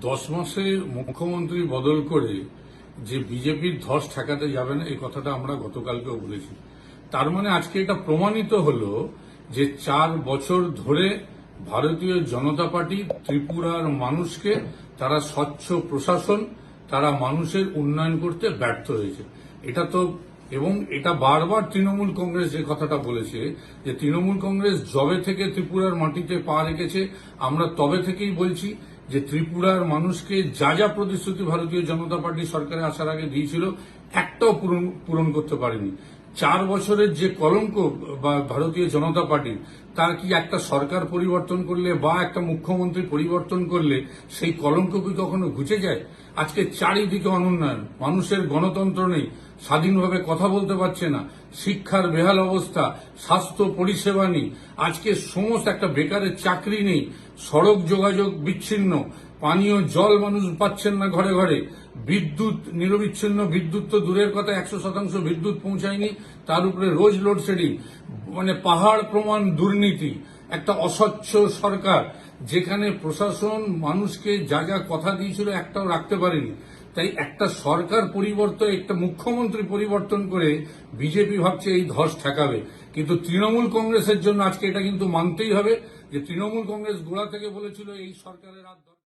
10 মাসে মুখ্যমন্ত্রী বদল করে যে বিজেপির ধস ঠেকাতে যাবে না এই কথাটা আমরা গতকালকেও বলেছি। তার মানে আজকে এটা প্রমাণিত হলো যে 4 বছর ধরে ভারতীয় জনতা পার্টি ত্রিপুরার মানুষকে তারা স্বচ্ছ প্রশাসন, তারা মানুষের উন্নয়ন করতে ব্যর্থ হয়েছে। এটা তো এবং এটা বারবার তৃণমূল কংগ্রেস যে কথাটা বলেছে যে তৃণমূল কংগ্রেস যবে থেকে ত্রিপুরার মাটিতে পা রেখেছে আমরা তবে থেকেই বলছি যে ত্রিপুরার মানুষকে যা যা প্রতিশ্রুতি ভারতীয় জনতা পার্টি সরকারে আসার আগে দিয়েছিল একটাও পূরণ করতে পারেনি। 4 বছরের যে কলঙ্ক বা ভারতীয় জনতা পার্টির, তার কি একটা সরকার পরিবর্তন করলে বা একটা মুখ্যমন্ত্রী পরিবর্তন করলে সেই কলঙ্ক কি কখনো ঘুচে যায়? আজকে চারিদিকে অনুন্নয়ন, মানুষের গণতন্ত্র নেই, স্বাধীনভাবে কথা বলতে পারছে না, শিক্ষার বেহাল অবস্থা, স্বাস্থ্য পরিষেবা নেই, আজকে সমস্ত একটা বেকারের চাকরি নেই, সড়ক যোগাযোগ বিচ্ছিন্ন, পানীয় জল মানুষ পাচ্ছেন না ঘরে ঘরে, বিদ্যুৎ নিরবিচ্ছিন্ন, বিদ্যুৎ তো দূরের কথা 100% বিদ্যুৎ পৌঁছায়নি, তার উপরে রোজ লোডশেডিং, মানে পাহাড় প্রমাণ দুর্নীতি, একটা অস্বচ্ছ সরকার যেখানে প্রশাসন মানুষকে যা যা কথা দিয়েছিল একটাও রাখতে পারেনি। তাই একটা সরকার পরিবর্তন, একটা মুখ্যমন্ত্রী পরিবর্তন করে বিজেপি ভাবছে এই ধস ঠেকাবে, কিন্তু তৃণমূল কংগ্রেসের জন্য আজকে এটা কিন্তু মানতেই হবে যে তৃণমূল কংগ্রেস গোড়া থেকে বলেছিল এই সরকারের